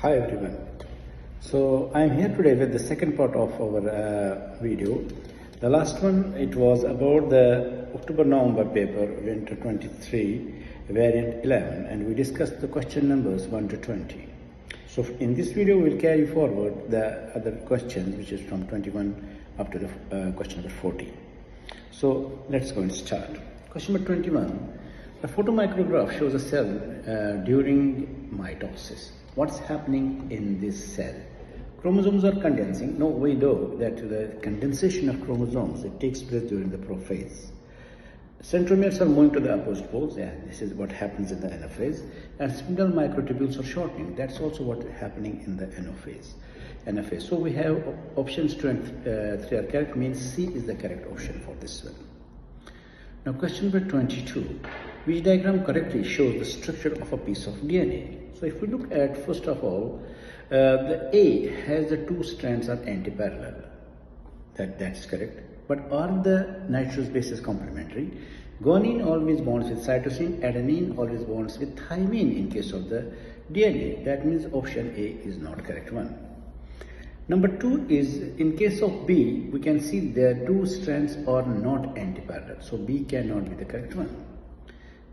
Hi everyone. So I am here today with the second part of our video. The last one, it was about the October-November paper, Winter 23, variant 11, and we discussed the question numbers 1 to 20. So in this video, we'll carry forward the other questions, which is from 21 up to the question number 40. So let's go and start. Question number 21. The photomicrograph shows a cell during mitosis. What's happening in this cell? Chromosomes are condensing. Now we know that the condensation of chromosomes, it takes place during the prophase. Centromeres are moving to the opposite poles, and this is what happens in the anaphase. And spindle microtubules are shortening. That's also what's happening in the anaphase. So we have options 2 and 3 are correct, means C is the correct option for this one. Now question number 22. Which diagram correctly shows the structure of a piece of DNA? So if we look at, first of all, the A has the two strands are anti-parallel. That's correct. But are the nitrous bases complementary? Guanine always bonds with cytosine, adenine always bonds with thymine in case of the DNA. That means option A is not correct one. Number 2 is, in case of B, we can see the two strands are not anti-parallel. So B cannot be the correct one.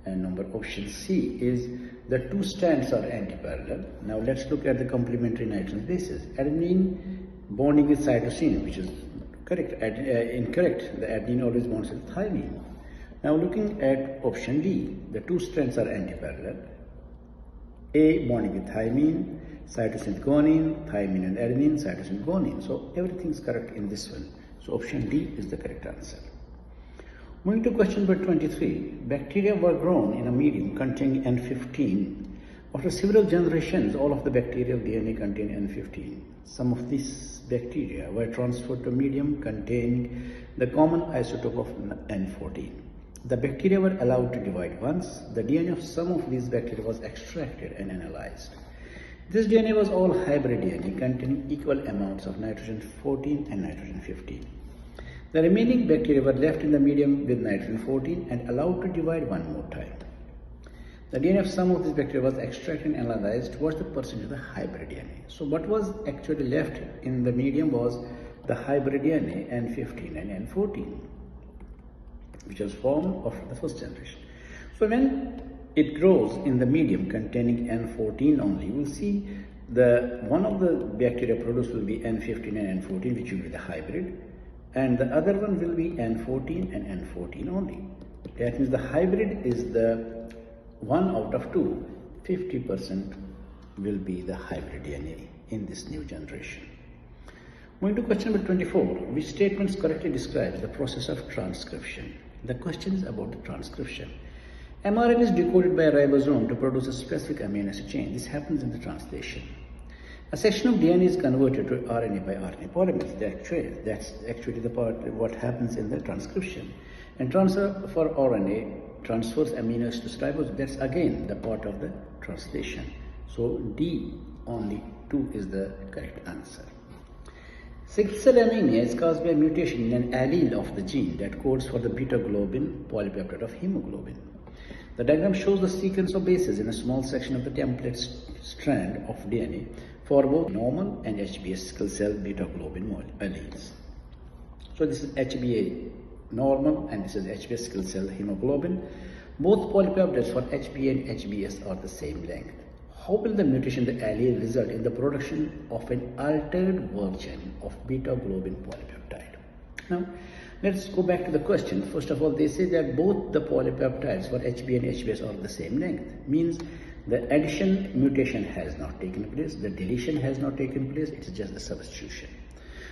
And number option C is the two strands are anti-parallel. Now let's look at the complementary nitrogen bases. Adenine bonding with cytosine, which is correct. Incorrect. The adenine always bonds with thymine. Now looking at option D, the two strands are anti-parallel. A bonding with thymine, cytosine with guanine, thymine and adenine, cytosine guanine. So everything is correct in this one. So option D is the correct answer. Moving to question number 23. Bacteria were grown in a medium containing N15. After several generations, all of the bacterial DNA contain N15. Some of these bacteria were transferred to a medium containing the common isotope of N14. The bacteria were allowed to divide once. The DNA of some of these bacteria was extracted and analyzed. This DNA was all hybrid DNA containing equal amounts of nitrogen 14 and nitrogen 15. The remaining bacteria were left in the medium with nitrogen 14 and allowed to divide one more time. The DNA of some of these bacteria was extracted and analyzed. What's the percentage of the hybrid DNA? So what was actually left in the medium was the hybrid DNA N15 and N14, which was formed of the first generation. So when it grows in the medium containing N14 only, we'll see the one of the bacteria produced will be N15 and N14, which will be the hybrid, and the other one will be N14 and N14 only. That means the hybrid is the 1 out of 2, 50% will be the hybrid DNA in this new generation. Moving to question number 24, which statements correctly describes the process of transcription? The question is about the transcription. mRNA is decoded by a ribosome to produce a specific amino acid chain. This happens in the translation. A section of DNA is converted to RNA by RNA polymerase. That's actually the part what happens in the transcription. And transfer for RNA transfers amino acids to ribosome. That's again the part of the translation. So D only 2 is the correct answer. Sickle cell anemia is caused by a mutation in an allele of the gene that codes for the beta globin polypeptide of hemoglobin. The diagram shows the sequence of bases in a small section of the template strand of DNA for both normal and HbA sickle cell beta globin alleles. So this is HbA normal and this is HbA sickle cell hemoglobin. Both polypeptides for HbA and HbS are the same length. How will the mutation in the allele result in the production of an altered version of beta globin polypeptide? Now, let's go back to the question. First of all, they say that both the polypeptides for HbA and HbS are the same length. Means the addition mutation has not taken place, the deletion has not taken place, it's just the substitution.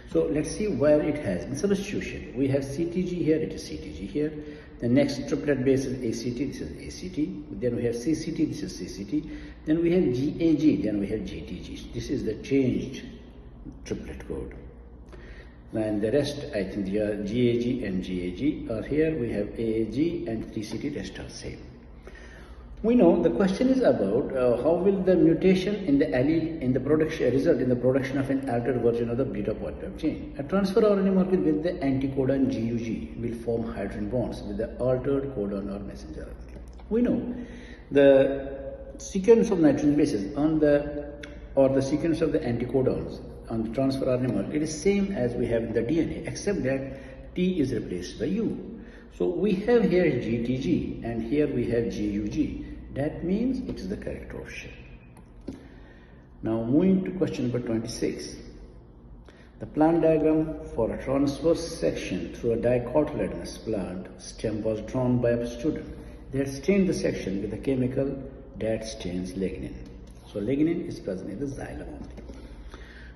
So let's see where it has been substitution. We have CTG here, it is CTG here. The next triplet base is ACT, this is ACT. Then we have CCT, this is CCT. Then we have GAG, then we have GTG. This is the changed triplet code. And the rest, I think, the GAG and GAG are here. We have AAG and 3CT, rest are same. We know the question is about how will the mutation in the allele in the production result in the production of an altered version of the beta polypeptide chain. A transfer RNA molecule with the anticodon GUG will form hydrogen bonds with the altered codon or messenger RNA. We know the sequence of nitrogen bases on the or the sequence of the anticodons on the transfer RNA molecule, it is same as we have in the DNA, except that T is replaced by U. So we have here GTG and here we have GUG. That means it is the correct option. Now moving to question number 26. The plant diagram for a transverse section through a dicotyledonous plant stem was drawn by a student. They had stained the section with a chemical that stains lignin. So lignin is present in the xylem only.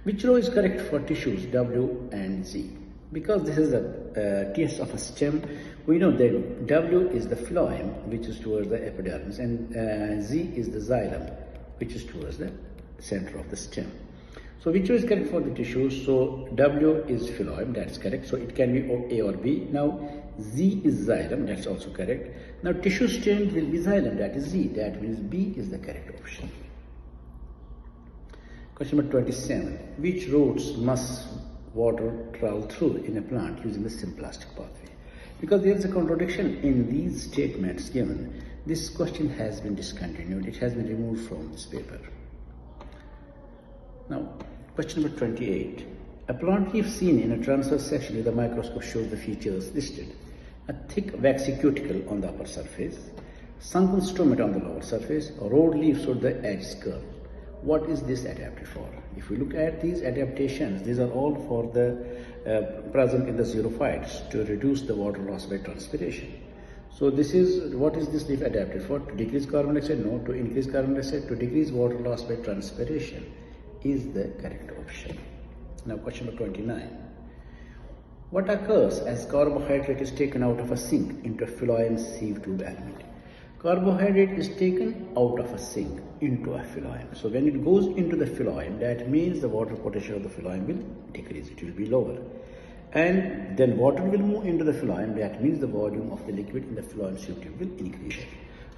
Which row is correct for tissues W and Z? Because this is a test of a stem, we know that W is the phloem, which is towards the epidermis, and Z is the xylem, which is towards the center of the stem. So which row is correct for the tissues? So W is phloem, that's correct. So it can be A or B. Now Z is xylem, that's also correct. Now tissue stained will be xylem, that is Z. That means B is the correct option. Question number 27. Which routes must water travel through in a plant using the symplastic pathway? Because there is a contradiction in these statements given, this question has been discontinued. It has been removed from this paper. Now, question number 28. A plant leaf seen in a transverse section with a microscope shows the features listed. A thick waxy cuticle on the upper surface, sunken stomata on the lower surface, rolled leaves so the edges curve. What is this adapted for? If we look at these adaptations, these are all for the present in the xerophytes to reduce the water loss by transpiration. So this is, what is this leaf adapted for? To decrease carbon dioxide? No. To increase carbon dioxide? To decrease water loss by transpiration is the correct option. Now question number 29. What occurs as carbohydrate is taken out of a sink into a phloem sieve tube element? Carbohydrate is taken out of a sink into a phloem. So when it goes into the phloem, that means the water potential of the phloem will decrease, it will be lower. And then water will move into the phloem, that means the volume of the liquid in the phloem sieve tube will increase.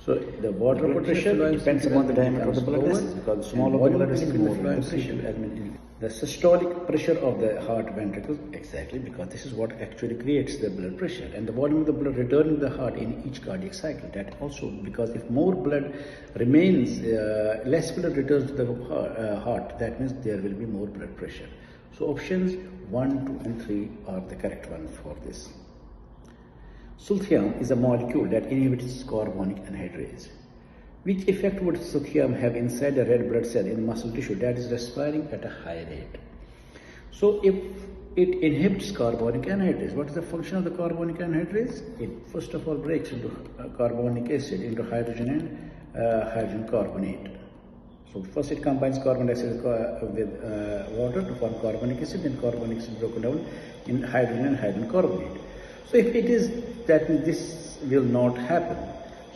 So the water potential depends upon the diameter of the blood vessel, because the smaller the blood vessel, more phloem sieve tube. The systolic pressure of the heart ventricles, exactly, because this is what actually creates the blood pressure, and the volume of the blood returning to the heart in each cardiac cycle. That also, because if more blood remains, less blood returns to the heart, that means there will be more blood pressure. So options 1, 2 and 3 are the correct ones for this. Sulfium is a molecule that inhibits carbonic anhydrase. Which effect would sulfium have inside a red blood cell in muscle tissue that is respiring at a high rate? So if it inhibits carbonic anhydrase, what is the function of the carbonic anhydrase? It first of all breaks into carbonic acid into hydrogen and hydrogen carbonate. So first it combines carbon dioxide with water to form carbonic acid, then carbonic acid broken down in hydrogen and hydrogen carbonate. So if it is that, this will not happen.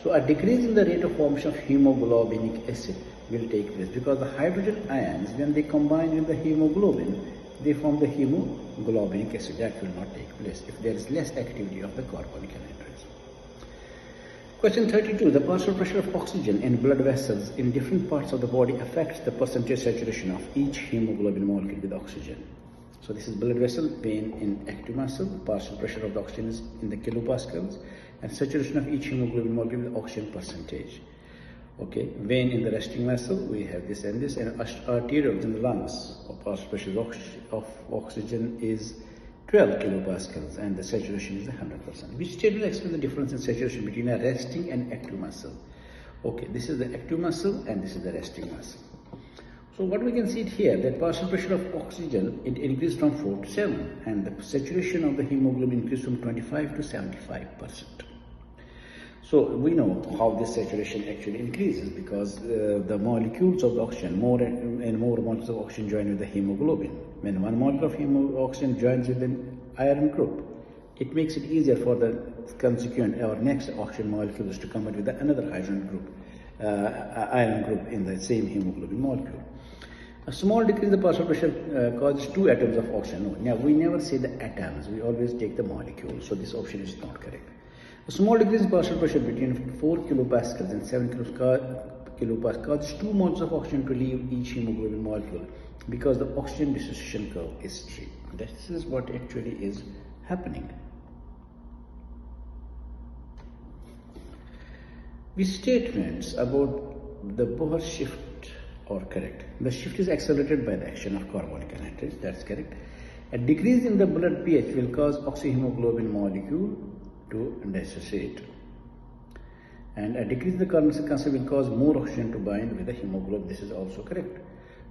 So a decrease in the rate of formation of hemoglobinic acid will take place, because the hydrogen ions, when they combine with the hemoglobin, they form the hemoglobinic acid. That will not take place if there is less activity of the carbonic anhydrase. Question 32. The partial pressure of oxygen in blood vessels in different parts of the body affects the percentage saturation of each hemoglobin molecule with oxygen. So this is blood vessel, vein in active muscle. Partial pressure of the oxygen is in the kilopascals, and saturation of each hemoglobin molecule with oxygen percentage. Okay, vein in the resting muscle, we have this and this, and arterioles in the lungs. Partial pressure of oxygen is 12 kilopascals, and the saturation is 100%. Which statement explains the difference in saturation between a resting and active muscle? Okay, this is the active muscle and this is the resting muscle. So what we can see it here, that partial pressure of oxygen, it increased from 4 to 7, and the saturation of the hemoglobin increased from 25 to 75%. So we know how this saturation actually increases, because the molecules of the oxygen, more and more molecules of oxygen join with the hemoglobin. When one molecule of oxygen joins with an iron group, it makes it easier for the consequent or next oxygen molecules to come out with another hydrogen group, iron group in the same hemoglobin molecule. A small decrease in the partial pressure causes 2 atoms of oxygen. No, now we never say the atoms, we always take the molecule, so this option is not correct. A small decrease in partial pressure between 4 kilopascals and 7 kilopascals causes 2 moles of oxygen to leave each hemoglobin molecule, because the oxygen dissociation curve is straight. This is what actually is happening. With statements about the Bohr shift or correct. The shift is accelerated by the action of carbonic anhydrase, that's correct. A decrease in the blood pH will cause oxyhemoglobin molecule to dissociate. And a decrease in the carbonic concentration will cause more oxygen to bind with the hemoglobin, this is also correct.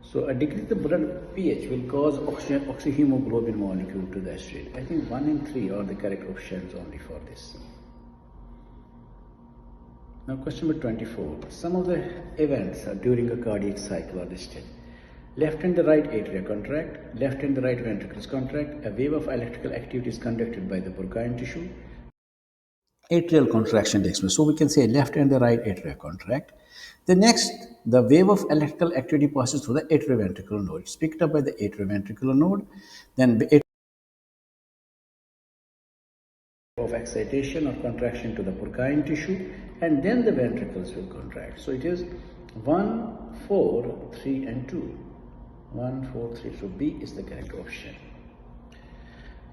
So a decrease in the blood pH will cause oxyhemoglobin molecule to dissociate. I think 1 and 3 are the correct options only for this. Now question number 24. Some of the events during a cardiac cycle are listed. Left and the right atria contract, left and the right ventricles contract, a wave of electrical activity is conducted by the Purkinje tissue. Atrial contraction takes place. So we can say left and the right atria contract. The next, the wave of electrical activity passes through the atrioventricular node. It's picked up by the atrioventricular node. Then the of excitation or contraction to the Purkinje tissue, and then the ventricles will contract. So it is 1, 4, 3 and 2. 1, 4, 3. So B is the correct option.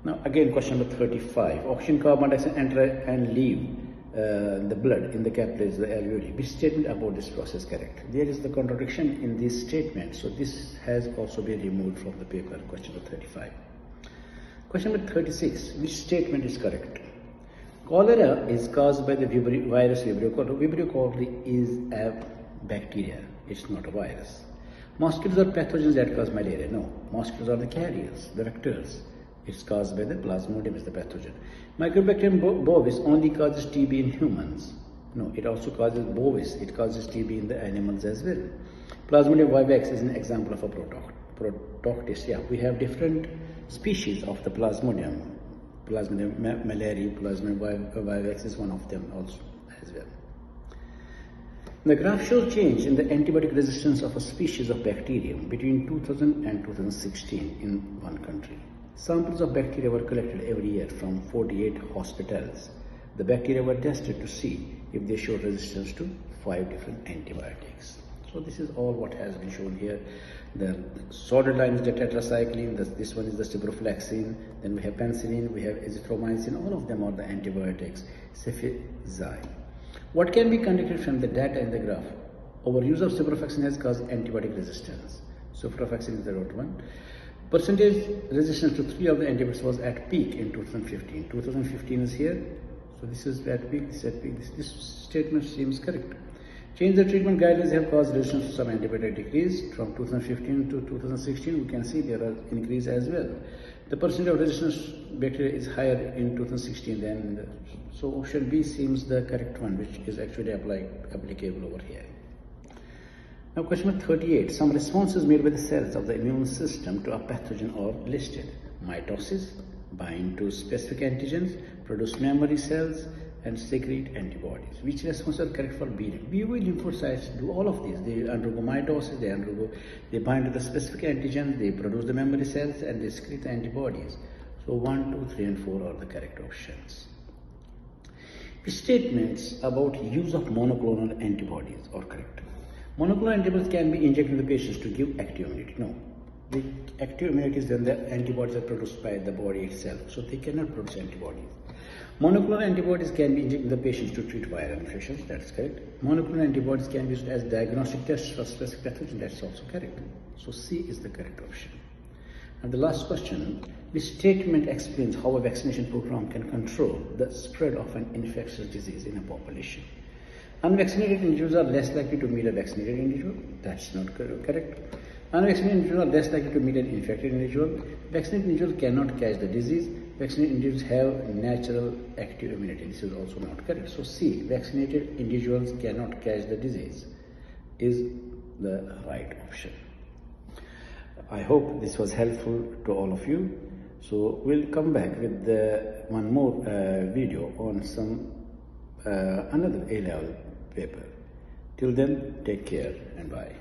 Now again question number 35. Oxygen, carbon dioxide enter and leave the blood in the capillaries, the alveoli. Which statement about this process correct? There is the contradiction in this statement. So this has also been removed from the paper. Question number 35. Question number 36. Which statement is correct? Cholera is caused by the virus Vibrio cholerae. Vibrio cholerae is a bacteria. It's not a virus. Mosquitoes are pathogens that cause malaria. No. Mosquitoes are the carriers, the vectors. It's caused by the Plasmodium is the pathogen. Mycobacterium bovis only causes TB in humans. No, it also causes bovis. It causes TB in the animals as well. Plasmodium vivax is an example of a protoctist. Yeah, we have different species of the Plasmodium. Plasmodium malariae, Plasmodium vivax is one of them also as well. The graph shows change in the antibiotic resistance of a species of bacterium between 2000 and 2016 in one country. Samples of bacteria were collected every year from 48 hospitals. The bacteria were tested to see if they showed resistance to 5 different antibiotics. So this is all what has been shown here. The solid line is the tetracycline, this one is the ciprofloxacin, then we have penicillin, we have azithromycin, all of them are the antibiotics, cefixime. What can be conducted from the data in the graph? Overuse of ciprofloxacin has caused antibiotic resistance. Ciprofloxacin is the root one. Percentage resistance to 3 of the antibiotics was at peak in 2015. 2015 is here. So this is at peak, this is at peak. This statement seems correct. Change the treatment guidelines have caused resistance to some antibiotic decrease. From 2015 to 2016, we can see there are increase as well. The percentage of resistance bacteria is higher in 2016 than so option B seems the correct one, which is actually applicable over here. Now question number 38. Some responses made by the cells of the immune system to a pathogen are listed. Mitosis, bind to specific antigens, produce memory cells, and secrete antibodies. Which responses are correct for B? B lymphocytes do all of these. They undergo mitosis, they bind to the specific antigens, they produce the memory cells, and they secrete the antibodies. So 1, 2, 3, and 4 are the correct options. Statements about use of monoclonal antibodies are correct. Monoclonal antibodies can be injected in the patients to give active immunity. No. The active immunity is when the antibodies are produced by the body itself. So they cannot produce antibodies. Monoclonal antibodies can be injected in the patients to treat viral infections. That's correct. Monoclonal antibodies can be used as diagnostic tests for specific pathogens. That's also correct. So C is the correct option. And the last question. This statement explains how a vaccination program can control the spread of an infectious disease in a population. Unvaccinated individuals are less likely to meet a vaccinated individual. That's not correct. Unvaccinated individuals are less likely to meet an infected individual. Vaccinated individuals cannot catch the disease. Vaccinated individuals have natural active immunity. This is also not correct. So C, vaccinated individuals cannot catch the disease is the right option. I hope this was helpful to all of you. So we'll come back with one more video on some another A-level paper. Till then, take care and bye.